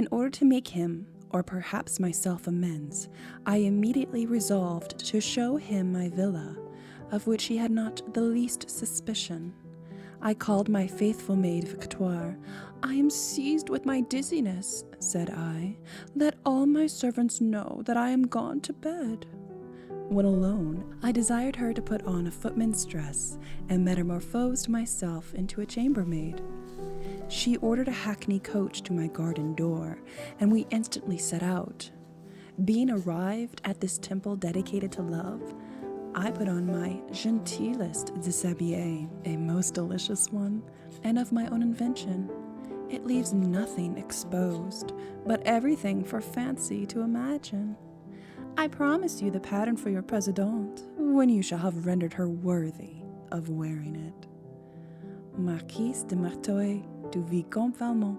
In order to make him, or perhaps myself, amends, I immediately resolved to show him my villa, of which he had not the least suspicion. I called my faithful maid Victoire. "I am seized with my dizziness," said I. "Let all my servants know that I am gone to bed." When alone, I desired her to put on a footman's dress and metamorphosed myself into a chambermaid. She ordered a hackney coach to my garden door, and we instantly set out. Being arrived at this temple dedicated to love, I put on my gentilest déshabillé, a most delicious one, and of my own invention. It leaves nothing exposed, but everything for fancy to imagine. I promise you the pattern for your présidente, when you shall have rendered her worthy of wearing it. Marquise de Merteuil du Vicomte Valmont.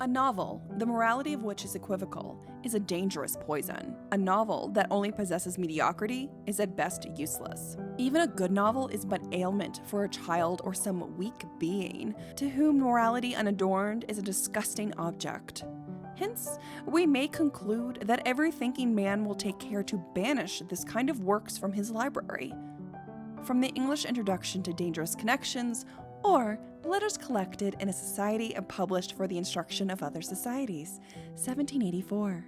A novel, the morality of which is equivocal, is a dangerous poison. A novel that only possesses mediocrity is at best useless. Even a good novel is but ailment for a child or some weak being, to whom morality unadorned is a disgusting object. Hence, we may conclude that every thinking man will take care to banish this kind of works from his library. From the English Introduction to Dangerous Connections, or Letters Collected in a Society and Published for the Instruction of Other Societies, 1784.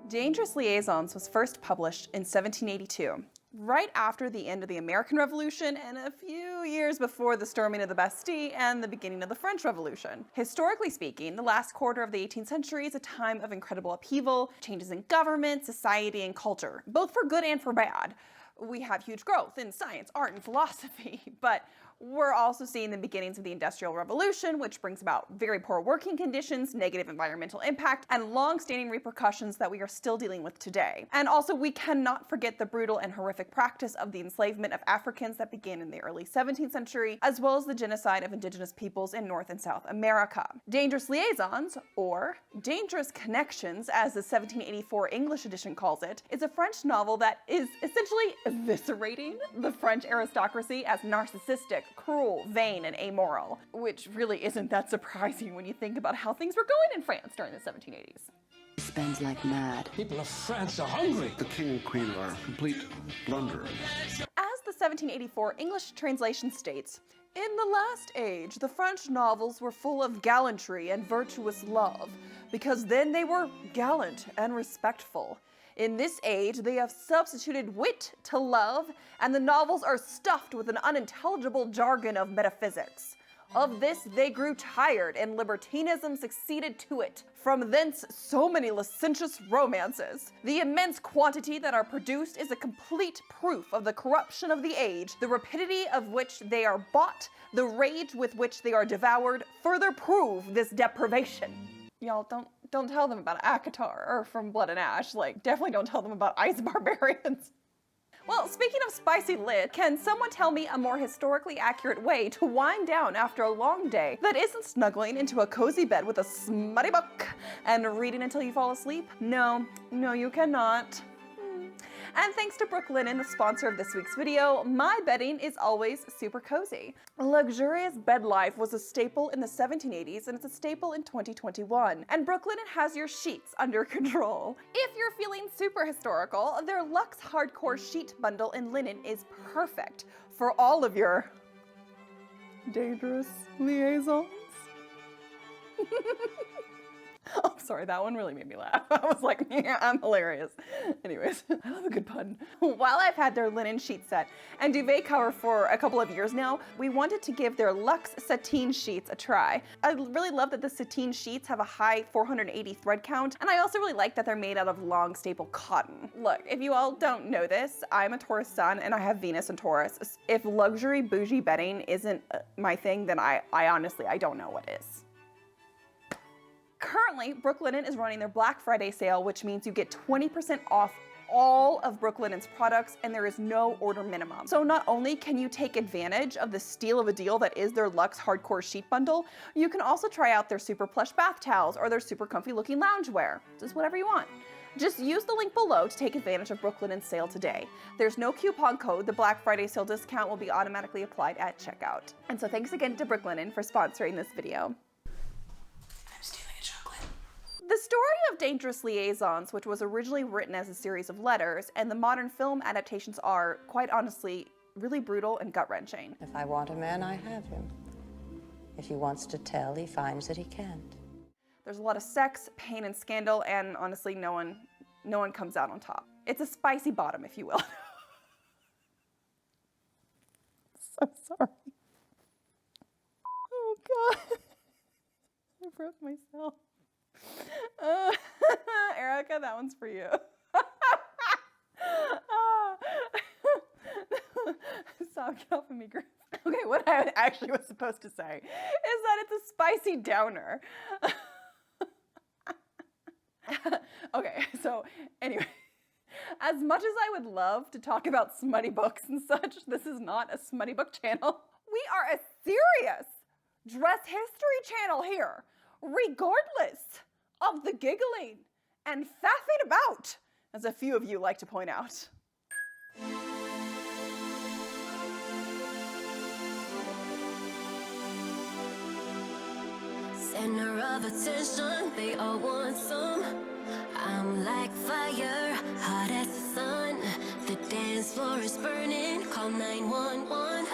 Dangerous Liaisons was first published in 1782, right after the end of the American Revolution and a few years before the storming of the Bastille and the beginning of the French Revolution. Historically speaking, the last quarter of the 18th century is a time of incredible upheaval, changes in government, society, and culture, both for good and for bad. We have huge growth in science, art, and philosophy, but we're also seeing the beginnings of the Industrial Revolution, which brings about very poor working conditions, negative environmental impact, and long-standing repercussions that we are still dealing with today. And also, we cannot forget the brutal and horrific practice of the enslavement of Africans that began in the early 17th century, as well as the genocide of indigenous peoples in North and South America. Dangerous Liaisons, or Dangerous Connections, as the 1784 English edition calls it, is a French novel that is essentially eviscerating the French aristocracy as narcissistic, cruel, vain, and amoral, which really isn't that surprising when you think about how things were going in France during the 1780s. He spends like mad. People of France are hungry. The king and queen are complete blunderers. As the 1784 English translation states, in the last age, the French novels were full of gallantry and virtuous love, because then they were gallant and respectful. In this age, they have substituted wit to love, and the novels are stuffed with an unintelligible jargon of metaphysics. Of this they grew tired, and libertinism succeeded to it. From thence so many licentious romances. The immense quantity that are produced is a complete proof of the corruption of the age, the rapidity of which they are bought, the rage with which they are devoured, further prove this deprivation. Y'all, don't tell them about Akatar or From Blood and Ash. Like, definitely don't tell them about Ice Barbarians. Well, speaking of spicy lit, can someone tell me a more historically accurate way to wind down after a long day that isn't snuggling into a cozy bed with a smutty book and reading until you fall asleep? No, you cannot. And thanks to Brooklinen, the sponsor of this week's video, my bedding is always super cozy. Luxurious bed life was a staple in the 1780s, and it's a staple in 2021. And Brooklinen has your sheets under control. If you're feeling super historical, their Luxe Hardcore Sheet Bundle in linen is perfect for all of your dangerous liaisons. Oh, sorry, that one really made me laugh. I was like, yeah, I'm hilarious. Anyways, I love a good pun. While I've had their linen sheet set and duvet cover for a couple of years now, we wanted to give their Luxe Sateen sheets a try. I really love that the sateen sheets have a high 480 thread count, and I also really like that they're made out of long staple cotton. Look, if you all don't know this, I'm a Taurus sun and I have Venus in Taurus. If luxury bougie bedding isn't my thing, then I honestly, I don't know what is. Currently, Brooklinen is running their Black Friday sale, which means you get 20% off all of Brooklinen's products, and there is no order minimum. So not only can you take advantage of the steal of a deal that is their Luxe Hardcore Sheet Bundle, you can also try out their super plush bath towels or their super comfy looking loungewear. Just whatever you want. Just use the link below to take advantage of Brooklinen's sale today. There's no coupon code. The Black Friday sale discount will be automatically applied at checkout. And so thanks again to Brooklinen for sponsoring this video. I'm stealing a chocolate. The story of Dangerous Liaisons, which was originally written as a series of letters, and the modern film adaptations are, quite honestly, really brutal and gut-wrenching. If I want a man, I have him. If he wants to tell, he finds that he can't. There's a lot of sex, pain, and scandal, and honestly, no one comes out on top. It's a spicy bottom, if you will. So sorry. Oh God, I broke myself. Erica, that one's for you. Stop, get off of me, girl. Okay, what I actually was supposed to say is that it's a spicy downer. Okay, so anyway, as much as I would love to talk about smutty books and such, this is not a smutty book channel. We are a serious dress history channel here, regardless of the giggling and faffing about, as a few of you like to point out. Center of attention, they all want some. I'm like fire, hot as the sun. The dance floor is burning, call 911.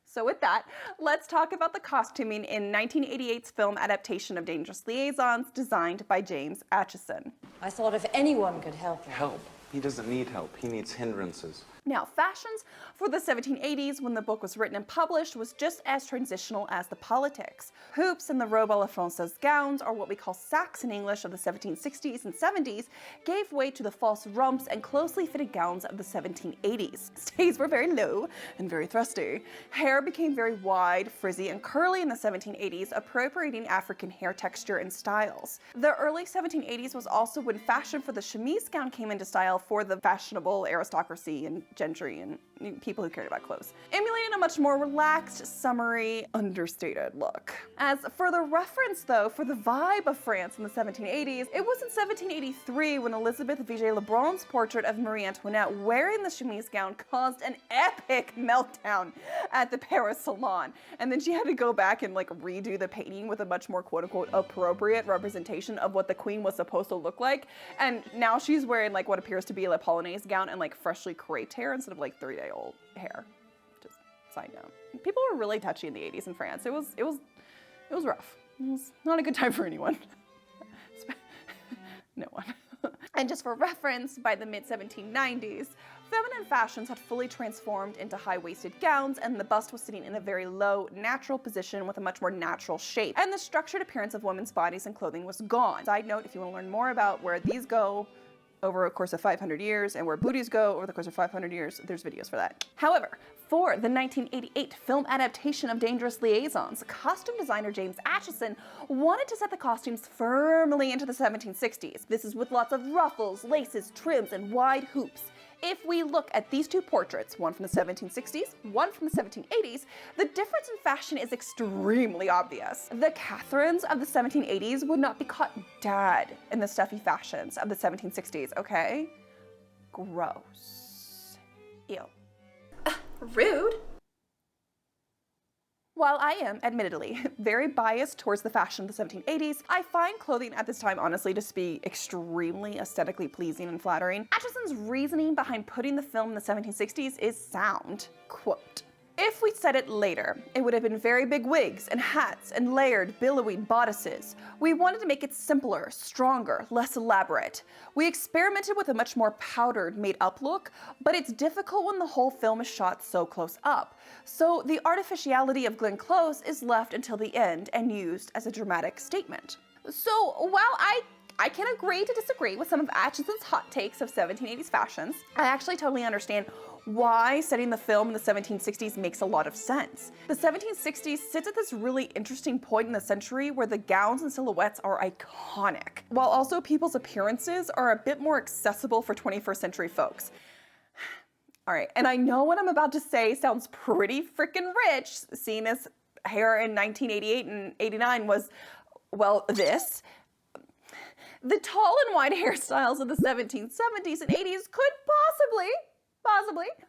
So with that, let's talk about the costuming in 1988's film adaptation of Dangerous Liaisons, designed by James Acheson. I thought if anyone could help him. Help? He doesn't need help. He needs hindrances. Now, fashions for the 1780s, when the book was written and published, was just as transitional as the politics. Hoops and the robe a la Française gowns, or what we call sacques in English, of the 1760s and 70s, gave way to the false rumps and closely fitted gowns of the 1780s. Stays were very low and very thrusty. Hair became very wide, frizzy, and curly in the 1780s, appropriating African hair texture and styles. The early 1780s was also when fashion for the chemise gown came into style for the fashionable aristocracy and gentry and people who cared about clothes, emulating a much more relaxed, summery, understated look. As further reference, though, for the vibe of France in the 1780s, it was in 1783 when Elizabeth Vigée-Lebrun's portrait of Marie Antoinette wearing the chemise gown caused an epic meltdown at the Paris Salon. And then she had to go back and like redo the painting with a much more quote-unquote appropriate representation of what the queen was supposed to look like. And now she's wearing like what appears to be a Polonaise gown and like freshly creped hair instead of like 3-day-old hair. Just side note. People were really touchy in the 80s in France. It was rough. It was not a good time for anyone. No one. And just for reference, by the mid-1790s, feminine fashions had fully transformed into high-waisted gowns, and the bust was sitting in a very low, natural position with a much more natural shape. And the structured appearance of women's bodies and clothing was gone. Side note, if you want to learn more about where these go over a course of 500 years and where booties go over the course of 500 years, there's videos for that. However, for the 1988 film adaptation of Dangerous Liaisons, costume designer James Acheson wanted to set the costumes firmly into the 1760s. This is with lots of ruffles, laces, trims, and wide hoops. If we look at these two portraits, one from the 1760s, one from the 1780s, the difference in fashion is extremely obvious. The Catherines of the 1780s would not be caught dead in the stuffy fashions of the 1760s, okay? Gross. Ew. Rude. While I am, admittedly, very biased towards the fashion of the 1780s, I find clothing at this time honestly to be extremely aesthetically pleasing and flattering. Acheson's reasoning behind putting the film in the 1760s is sound. Quote, "If we'd said it later, it would have been very big wigs and hats and layered, billowing bodices. We wanted to make it simpler, stronger, less elaborate. We experimented with a much more powdered, made-up look, but it's difficult when the whole film is shot so close up. So the artificiality of Glenn Close is left until the end and used as a dramatic statement." So while I can agree to disagree with some of Acheson's hot takes of 1780s fashions, I actually totally understand why setting the film in the 1760s makes a lot of sense. The 1760s sits at this really interesting point in the century where the gowns and silhouettes are iconic, while also people's appearances are a bit more accessible for 21st century folks. All right, and I know what I'm about to say sounds pretty freaking rich, seeing as hair in 1988 and 89 was, well, this. The tall and wide hairstyles of the 1770s and 80s could possibly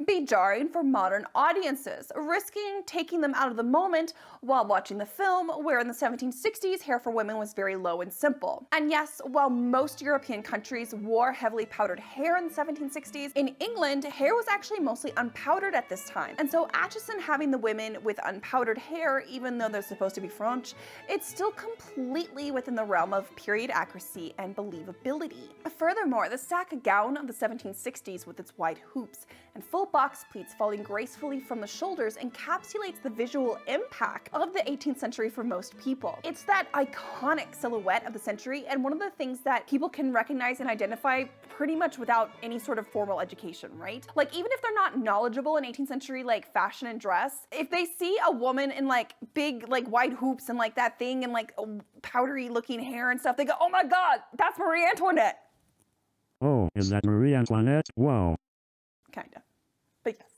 be jarring for modern audiences, risking taking them out of the moment while watching the film, where in the 1760s, hair for women was very low and simple. And yes, while most European countries wore heavily powdered hair in the 1760s, in England, hair was actually mostly unpowdered at this time. And so Acheson having the women with unpowdered hair, even though they're supposed to be French, it's still completely within the realm of period accuracy and believability. Furthermore, the sack gown of the 1760s with its wide hoops and full box pleats falling gracefully from the shoulders encapsulates the visual impact of the 18th century for most people. It's that iconic silhouette of the century, and one of the things that people can recognize and identify pretty much without any sort of formal education, right? Like, even if they're not knowledgeable in 18th century like fashion and dress, if they see a woman in like big like wide hoops and like that thing and like powdery looking hair and stuff, they go, oh my god, that's Marie Antoinette. Oh, is that Marie Antoinette? Whoa. Kinda. But yes.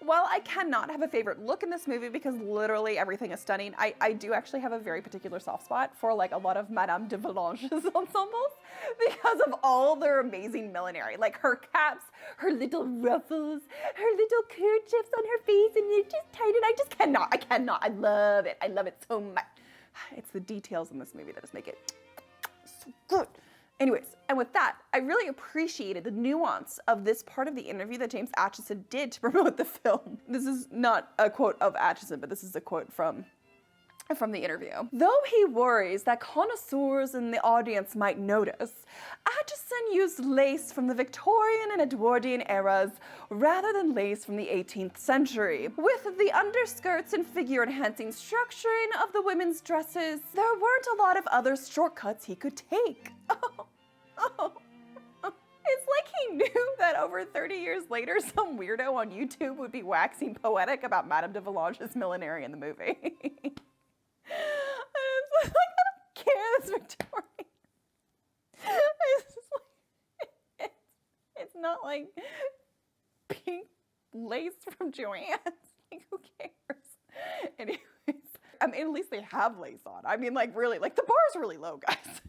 While I cannot have a favorite look in this movie because literally everything is stunning, I do actually have a very particular soft spot for like a lot of Madame de Volanges ensembles because of all their amazing millinery. Like her caps, her little ruffles, her little kerchiefs on her face, and they're just tight, and I cannot. I love it. I love it so much. It's the details in this movie that just make it so good. Anyways, and with that, I really appreciated the nuance of this part of the interview that James Acheson did to promote the film. This is not a quote of Acheson, but this is a quote from the interview. Though he worries that connoisseurs in the audience might notice, Acheson used lace from the Victorian and Edwardian eras rather than lace from the 18th century. With the underskirts and figure-enhancing structuring of the women's dresses, there weren't a lot of other shortcuts he could take. It's like he knew that over 30 years later, some weirdo on YouTube would be waxing poetic about Madame de Volanges' millinery in the movie. I don't care, this Victorian. It's not like pink lace from Joann's. Like, who cares? Anyways, I mean, at least they have lace on. I mean, like, really, like, the bar's really low, guys.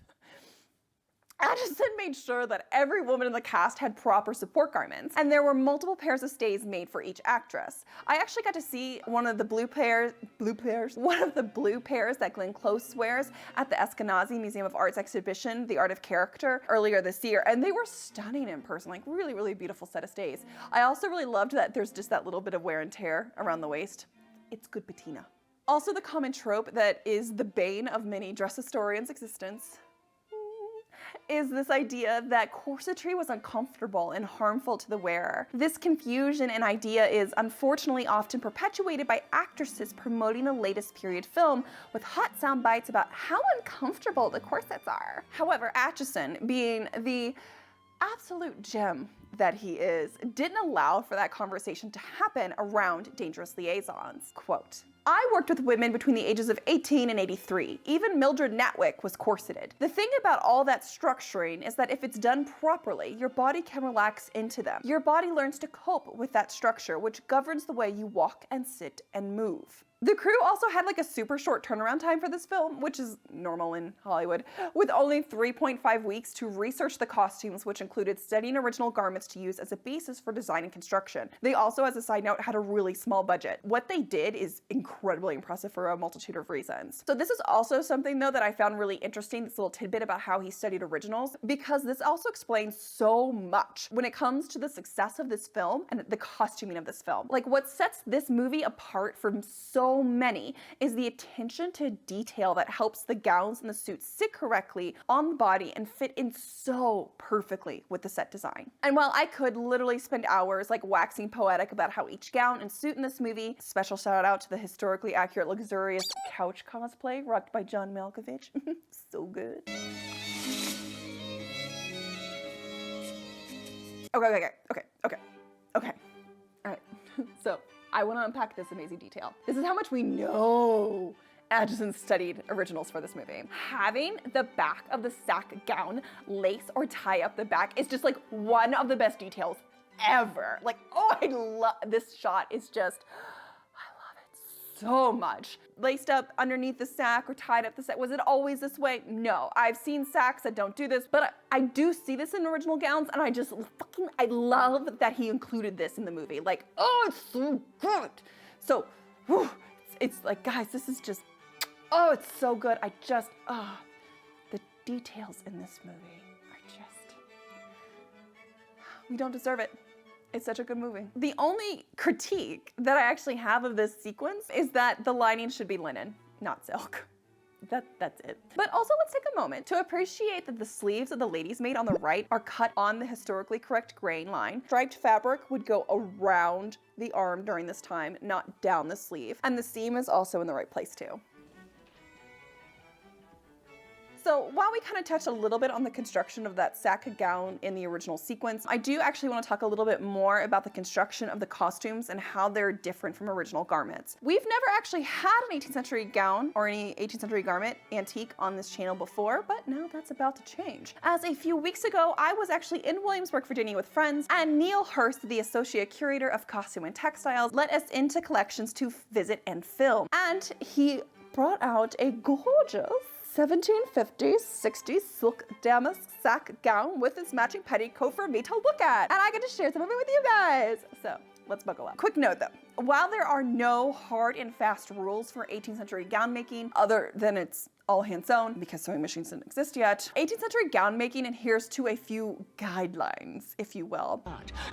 Acheson made sure that every woman in the cast had proper support garments, and there were multiple pairs of stays made for each actress. I actually got to see one of the blue pairs that Glenn Close wears at the Eskenazi Museum of Art's exhibition, The Art of Character, earlier this year, and they were stunning in person, like really, really beautiful set of stays. I also really loved that there's just that little bit of wear and tear around the waist. It's good patina. Also, the common trope that is the bane of many dress historians' existence is this idea that corsetry was uncomfortable and harmful to the wearer. This confusion and idea is unfortunately often perpetuated by actresses promoting the latest period film with hot sound bites about how uncomfortable the corsets are. However, Acheson, being the absolute gem that he is, didn't allow for that conversation to happen around Dangerous Liaisons. Quote, I worked with women between the ages of 18 and 83. Even Mildred Natwick was corseted. The thing about all that structuring is that if it's done properly, your body can relax into them. Your body learns to cope with that structure, which governs the way you walk and sit and move. The crew also had like a super short turnaround time for this film, which is normal in Hollywood, with only 3.5 weeks to research the costumes, which included studying original garments to use as a basis for design and construction. They also, as a side note, had a really small budget. What they did is incredibly impressive for a multitude of reasons. So this is also something though that I found really interesting, this little tidbit about how he studied originals, because this also explains so much when it comes to the success of this film and the costuming of this film. Like, what sets this movie apart from so many is the attention to detail that helps the gowns and the suits sit correctly on the body and fit in so perfectly with the set design. And while I could literally spend hours like waxing poetic about how each gown and suit in this movie, special shout out to the historically accurate luxurious couch cosplay rocked by John Malkovich. So good. Okay. So I want to unpack this amazing detail. This is how much we know Acheson studied originals for this movie. Having the back of the sack gown lace or tie up the back is just like one of the best details ever. Like, oh, I love this shot. Is just, I love it so much. Laced up underneath the sack or tied up the sack. Was it always this way? No. I've seen sacks that don't do this, but I do see this in original gowns, and I love that he included this in the movie. Like, oh, it's so good. So, whew, it's like, guys, this is just, oh, it's so good. The details in this movie are just, we don't deserve it. It's such a good movie. The only critique that I actually have of this sequence is that the lining should be linen, not silk. That's it. But also, let's take a moment to appreciate that the sleeves that the ladies made on the right are cut on the historically correct grain line. Striped fabric would go around the arm during this time, not down the sleeve. And the seam is also in the right place too. So while we kind of touched a little bit on the construction of that sack gown in the original sequence, I do actually want to talk a little bit more about the construction of the costumes and how they're different from original garments. We've never actually had an 18th century gown or any 18th century garment antique on this channel before, but now that's about to change. As a few weeks ago, I was actually in Williamsburg, Virginia with friends, and Neil Hurst, the Associate Curator of Costume and Textiles, let us into collections to visit and film. And he brought out a gorgeous 1750s-60s silk damask sack gown with its matching petticoat for me to look at. And I get to share some of it with you guys. So let's buckle up. Quick note though, while there are no hard and fast rules for 18th century gown making, other than it's all hand sewn because sewing machines didn't exist yet, 18th century gown making adheres to a few guidelines, if you will.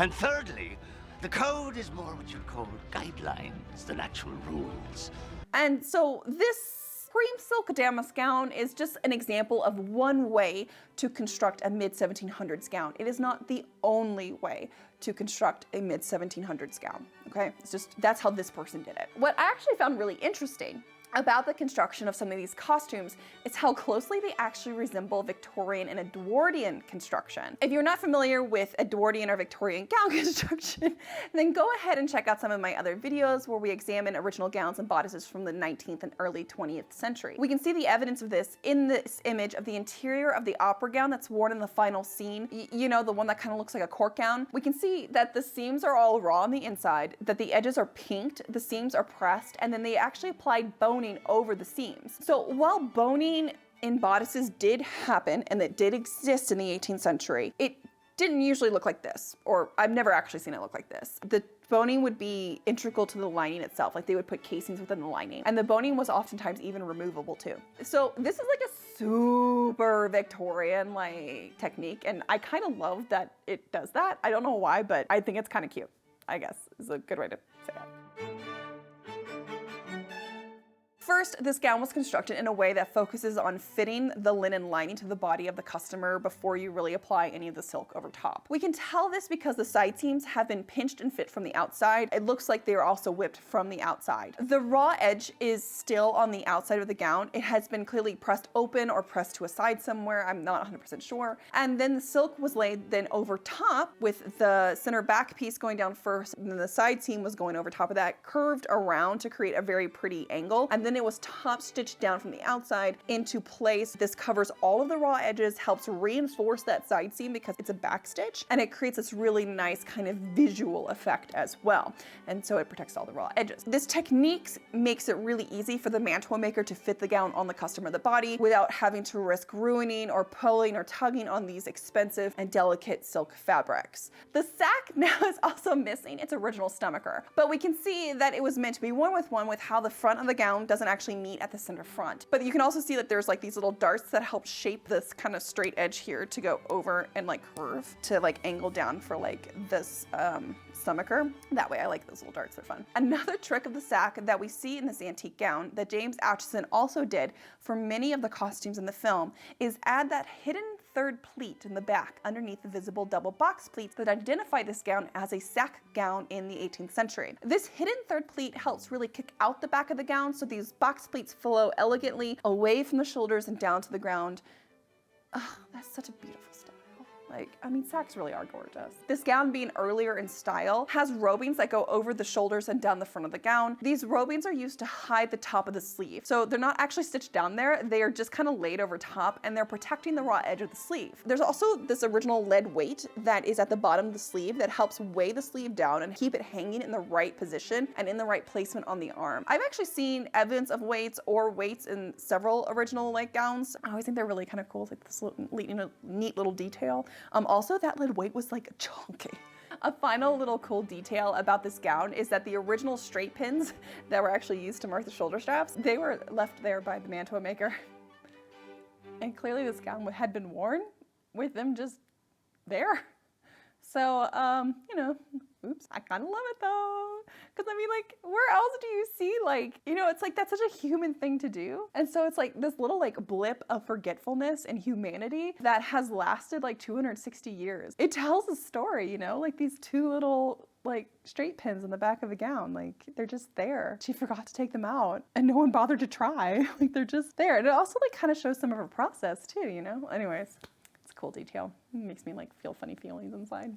And thirdly, the code is more what you'd call guidelines than actual rules. And so this cream silk damask gown is just an example of one way to construct a mid-1700s gown. It is not the only way to construct a mid-1700s gown, okay? It's just, that's how this person did it. What I actually found really interesting about the construction of some of these costumes is how closely they actually resemble Victorian and Edwardian construction. If you're not familiar with Edwardian or Victorian gown construction, then go ahead and check out some of my other videos where we examine original gowns and bodices from the 19th and early 20th century. We can see the evidence of this in this image of the interior of the opera gown that's worn in the final scene. You know, the one that kind of looks like a court gown. We can see that the seams are all raw on the inside, that the edges are pinked, the seams are pressed, and then they actually applied boning over the seams. So while boning in bodices did happen and it did exist in the 18th century, it didn't usually look like this, or I've never actually seen it look like this. The boning would be integral to the lining itself, like they would put casings within the lining, and the boning was oftentimes even removable too. So this is like a super Victorian like technique, and I kind of love that it does that. I don't know why, but I think it's kind of cute, I guess is a good way to say it. First, this gown was constructed in a way that focuses on fitting the linen lining to the body of the customer before you really apply any of the silk over top. We can tell this because the side seams have been pinched and fit from the outside. It looks like they are also whipped from the outside. The raw edge is still on the outside of the gown. It has been clearly pressed open or pressed to a side somewhere. I'm not 100% sure. And then the silk was laid then over top with the center back piece going down first, and then the side seam was going over top of that, curved around to create a very pretty angle. And then it was top stitched down from the outside into place. This covers all of the raw edges, helps reinforce that side seam because it's a back stitch, and it creates this really nice kind of visual effect as well. And so it protects all the raw edges. This technique makes it really easy for the mantua maker to fit the gown on the customer the body without having to risk ruining or pulling or tugging on these expensive and delicate silk fabrics. The sack now is also missing its original stomacher, but we can see that it was meant to be one with how the front of the gown doesn't actually meet at the center front. But you can also see that there's like these little darts that help shape this kind of straight edge here to go over and like curve to like angle down for like this stomacher. That way I like those little darts, they're fun. Another trick of the sack that we see in this antique gown that James Acheson also did for many of the costumes in the film is add that hidden third pleat in the back underneath the visible double box pleats that identify this gown as a sack gown in the 18th century. This hidden third pleat helps really kick out the back of the gown so these box pleats flow elegantly away from the shoulders and down to the ground. Oh, that's such a beautiful style. Like, I mean, sacks really are gorgeous. This gown, being earlier in style, has robings that go over the shoulders and down the front of the gown. These robings are used to hide the top of the sleeve. So they're not actually stitched down there, they are just kind of laid over top, and they're protecting the raw edge of the sleeve. There's also this original lead weight that is at the bottom of the sleeve that helps weigh the sleeve down and keep it hanging in the right position and in the right placement on the arm. I've actually seen evidence of weights or weights in several original like gowns. I always think they're really kind of cool. It's like this little, neat little detail. Also, that lead weight was like chunky. A final little cool detail about this gown is that the original straight pins that were actually used to mark the shoulder straps, they were left there by the mantua maker. And clearly this gown had been worn with them just there. So, you know, oops, I kind of love it though. Because I mean, like, where else do you see, like, you know, it's like, that's such a human thing to do. And so it's like this little like blip of forgetfulness and humanity that has lasted like 260 years. It tells a story, you know, like these two little like straight pins in the back of the gown, like they're just there. She forgot to take them out and no one bothered to try. Like they're just there. And it also like kind of shows some of her process too, you know? Anyways, it's a cool detail. It makes me like feel funny feelings inside.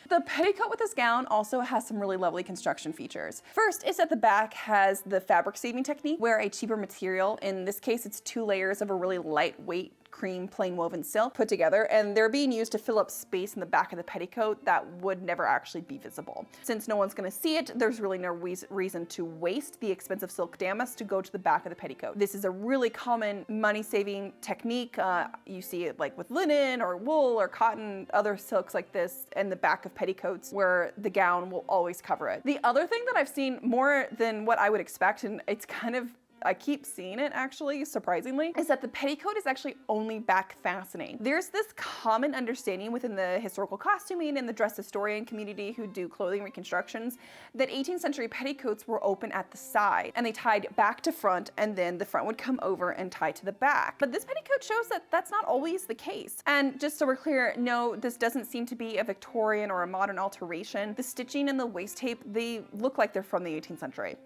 The petticoat with this gown also has some really lovely construction features. First is that the back has the fabric saving technique where a cheaper material, in this case it's 2 layers of a really lightweight cream plain woven silk put together, and they're being used to fill up space in the back of the petticoat that would never actually be visible. Since no one's going to see it, there's really no reason to waste the expensive silk damask to go to the back of the petticoat. This is a really common money-saving technique. You see it like with linen or wool or cotton, other silks like this, and the back of petticoats where the gown will always cover it. The other thing that I've seen more than what I would expect, and it's kind of, I keep seeing it actually, surprisingly, is that the petticoat is actually only back fastening. There's this common understanding within the historical costuming and the dress historian community who do clothing reconstructions that 18th century petticoats were open at the side and they tied back to front, and then the front would come over and tie to the back. But this petticoat shows that that's not always the case. And just so we're clear, no, this doesn't seem to be a Victorian or a modern alteration. The stitching and the waist tape, they look like they're from the 18th century.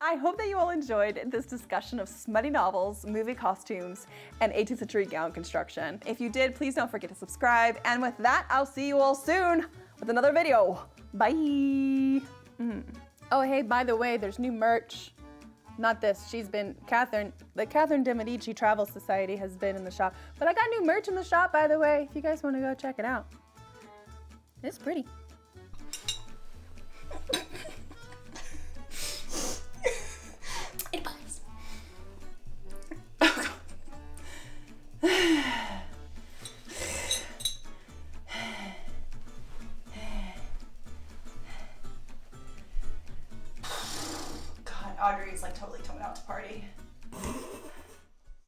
I hope that you all enjoyed this discussion of smutty novels, movie costumes, and 18th century gown construction. If you did, please don't forget to subscribe. And with that, I'll see you all soon with another video. Bye. Oh, hey, by the way, there's new merch. Not this, she's been, Catherine, the Catherine de Medici Travel Society has been in the shop. But I got new merch in the shop, by the way, if you guys want to go check it out. It's pretty. God, Audrey's like totally coming out to party.